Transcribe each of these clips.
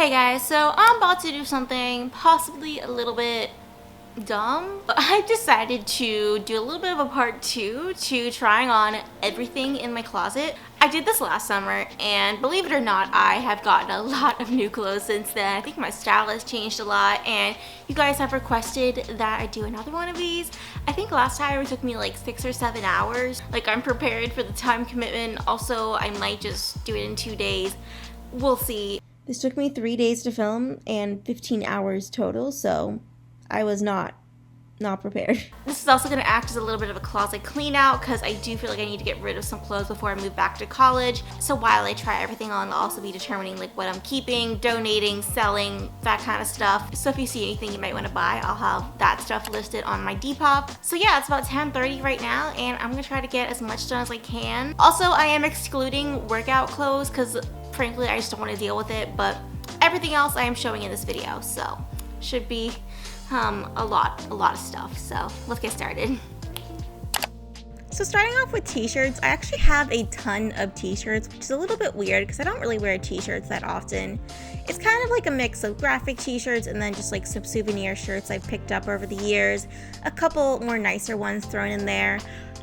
Hey guys, so I'm about to do something possibly a little bit dumb, but I decided to do a little bit of a part 2 to trying on everything in my closet. I did this last summer, and believe it or not, I have gotten a lot of new clothes since then. I think my style has changed a lot, and you guys have requested that I do another one of these. I think last time it took me like 6 or 7 hours. Like, I'm prepared for the time commitment. Also, I might just do it in 2 days. We'll see. This took me 3 days to film and 15 hours total, so I was not prepared. This is also going to act as a little bit of a closet clean out because I do feel like I need to get rid of some clothes before I move back to college. So while I try everything on, I'll also be determining like what I'm keeping, donating, selling, that kind of stuff. So if you see anything you might want to buy, I'll have that stuff listed on my Depop. So yeah, it's about 10:30 right now, and I'm going to try to get as much done as I can. Also, I am excluding workout clothes because frankly, I just don't want to deal with it, but everything else I am showing in this video, so should be a lot of stuff. So let's get started. So starting off with t-shirts, I actually have a ton of t-shirts, which is a little bit weird because I don't really wear t-shirts that often. It's kind of like a mix of graphic t-shirts and then just like some souvenir shirts I've picked up over the years. A couple more nicer ones thrown in there.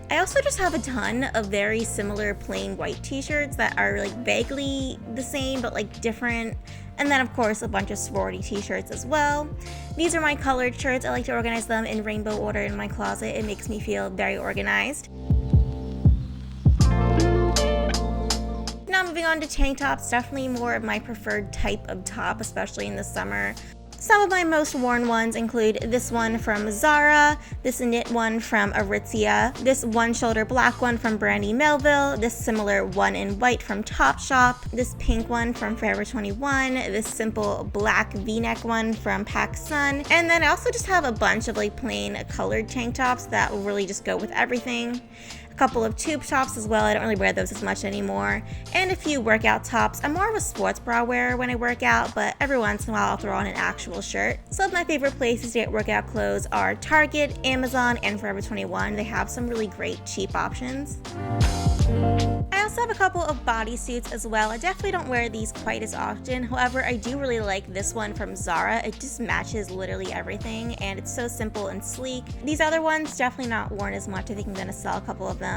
I also just have a ton of very similar plain white t-shirts that are like vaguely the same but like different. And then of course a bunch of sorority t-shirts as well. These are my colored shirts. I like to organize them in rainbow order in my closet. It makes me feel very organized. Now moving on to tank tops, definitely more of my preferred type of top, especially in the summer. Some of my most worn ones include this one from Zara, this knit one from Aritzia, this one shoulder black one from Brandy Melville, this similar one in white from Topshop, this pink one from Forever 21, this simple black v-neck one from PacSun, and then I also just have a bunch of like plain colored tank tops that will really just go with everything. Couple of tube tops as well. I don't really wear those as much anymore, and a few workout tops. I'm more of a sports bra wearer when I work out, but every once in a while I'll throw on an actual shirt. Some of my favorite places to get workout clothes are Target, Amazon, and Forever 21. They have some really great cheap options. I also have a couple of bodysuits as well. I definitely don't wear these quite as often. However, I do really like this one from Zara. It just matches literally everything, and it's so simple and sleek. These other ones, definitely not worn as much. I think I'm going to sell a couple of them.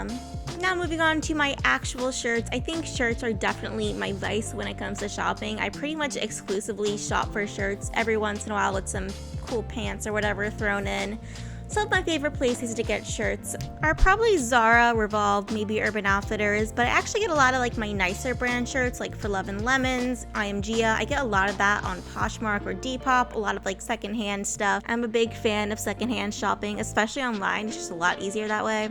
Now moving on to my actual shirts. I think shirts are definitely my vice when it comes to shopping. I pretty much exclusively shop for shirts, every once in a while with some cool pants or whatever thrown in. Some of my favorite places to get shirts are probably Zara, Revolve, maybe Urban Outfitters, but I actually get a lot of like my nicer brand shirts like For Love and Lemons, IMGA. I get a lot of that on Poshmark or Depop, a lot of like secondhand stuff. I'm a big fan of secondhand shopping, especially online. It's just a lot easier that way.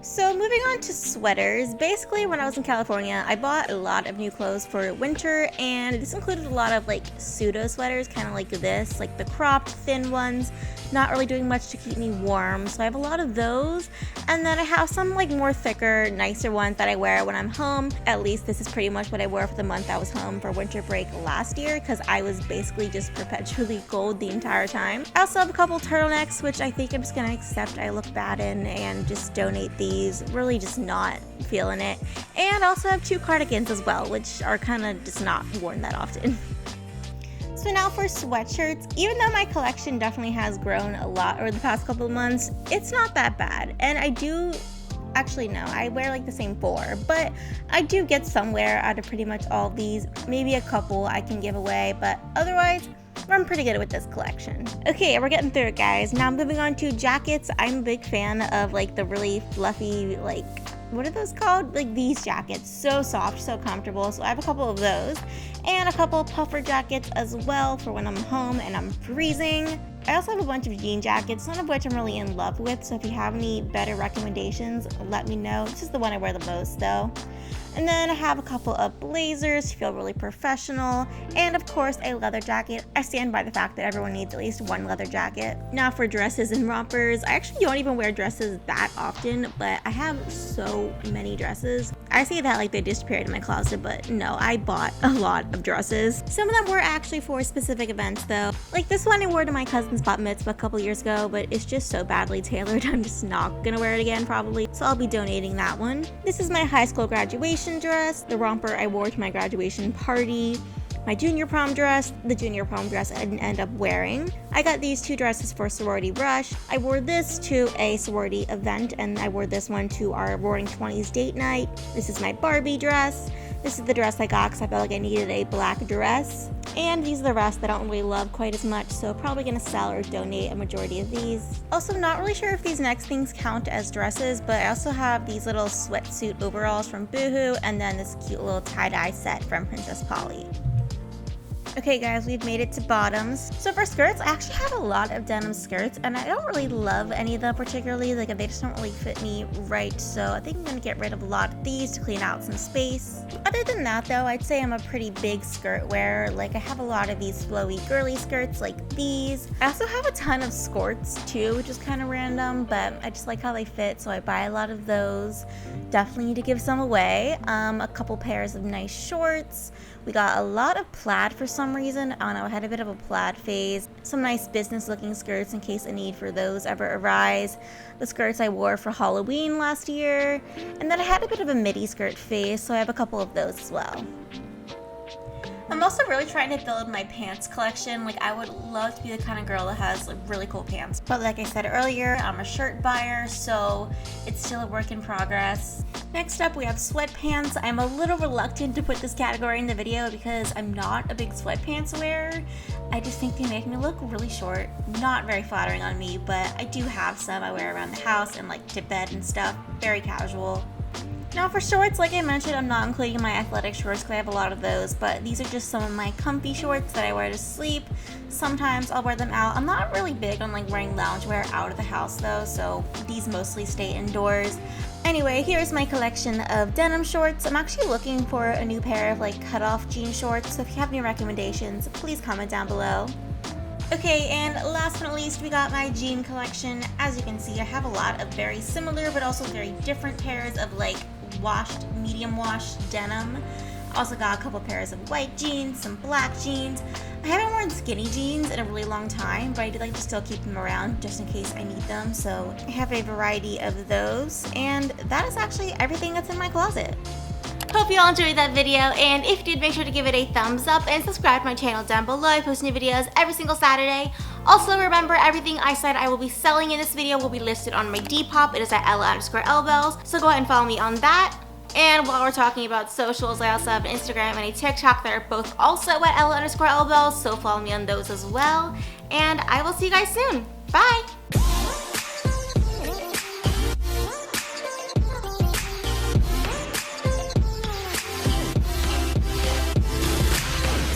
So moving on to sweaters, basically when I was in California, I bought a lot of new clothes for winter, and this included a lot of like pseudo sweaters, kind of like this, like the cropped thin ones, not really doing much to keep me warm. So I have a lot of those, and then I have some like more thicker, nicer ones that I wear when I'm home. At least this is pretty much what I wore for the month I was home for winter break last year, because I was basically just perpetually cold the entire time. I also have a couple turtlenecks, which I think I'm just gonna accept I look bad in and just donate these. Really just not feeling it. And I also have 2 cardigans as well, which are kind of just not worn that often. So now for sweatshirts, even though my collection definitely has grown a lot over the past couple of months, it's not that bad. And I do, actually no, I wear like the same 4, but I do get somewhere out of pretty much all of these. Maybe a couple I can give away, but otherwise, I'm pretty good with this collection. Okay, we're getting through it, guys. Now moving on to jackets. I'm a big fan of like the really fluffy, like, what are those called? Like these jackets. So soft, so comfortable. So I have a couple of those. And a couple of puffer jackets as well for when I'm home and I'm freezing. I also have a bunch of jean jackets, none of which I'm really in love with. So if you have any better recommendations, let me know. This is the one I wear the most though. And then I have a couple of blazers to feel really professional, and of course a leather jacket. I stand by the fact that everyone needs at least one leather jacket. Now for dresses and rompers, I actually don't even wear dresses that often, but I have so many dresses. I say that like they disappeared in my closet, but no, I bought a lot of dresses. Some of them were actually for specific events though. Like this one I wore to my cousin's bat mitzvah a couple years ago, but it's just so badly tailored, I'm just not gonna wear it again probably, so I'll be donating that one. This is my high school graduation dress, the romper I wore to my graduation party. my junior prom dress, the junior prom dress I didn't end up wearing. I got these 2 dresses for sorority rush. I wore this to a sorority event, and I wore this one to our Roaring 20s date night. This is my Barbie dress. This is the dress I got because I felt like I needed a black dress. And these are the rest that I don't really love quite as much, so probably gonna sell or donate a majority of these. Also, not really sure if these next things count as dresses, but I also have these little sweatsuit overalls from Boohoo, and then this cute little tie-dye set from Princess Polly. Okay guys, we've made it to bottoms. So for skirts, I actually have a lot of denim skirts, and I don't really love any of them particularly. Like, they just don't really fit me right, so I think I'm gonna get rid of a lot of these to clean out some space. Other than that though, I'd say I'm a pretty big skirt wearer. Like, I have a lot of these flowy girly skirts like these. I also have a ton of skirts too, which is kind of random, but I just like how they fit, so I buy a lot of those. Definitely need to give some away. A couple pairs of nice shorts. We got a lot of plaid for some reason. I don't know, I had a bit of a plaid phase. Some nice business looking skirts in case a need for those ever arise. The skirts I wore for Halloween last year. And then I had a bit of a midi skirt phase, so I have a couple of those as well. I'm also really trying to build my pants collection. Like, I would love to be the kind of girl that has like really cool pants. But like I said earlier, I'm a shirt buyer, so it's still a work in progress. Next up, we have sweatpants. I'm a little reluctant to put this category in the video because I'm not a big sweatpants wearer. I just think they make me look really short. Not very flattering on me, but I do have some I wear around the house and like to bed and stuff. Very casual. Now for shorts, like I mentioned, I'm not including my athletic shorts because I have a lot of those, but these are just some of my comfy shorts that I wear to sleep. Sometimes I'll wear them out. I'm not really big on like wearing loungewear out of the house though, so these mostly stay indoors. Anyway, here's my collection of denim shorts. I'm actually looking for a new pair of like cutoff jean shorts, so if you have any recommendations, please comment down below. Okay, and last but not least, we got my jean collection. As you can see, I have a lot of very similar but also very different pairs of like washed, medium washed denim. Also got a couple pairs of white jeans, some black jeans. I haven't worn skinny jeans in a really long time, but I do like to still keep them around just in case I need them. So I have a variety of those, and that is actually everything that's in my closet. Hope you all enjoyed that video, and if you did, make sure to give it a thumbs up and subscribe to my channel down below. I post new videos every single Saturday. Also, remember, everything I said I will be selling in this video will be listed on my Depop. It is at Ella_Elbells, so go ahead and follow me on that. And while we're talking about socials, I also have an Instagram and a TikTok that are both also at Ella_Elbells, so follow me on those as well. And I will see you guys soon. Bye!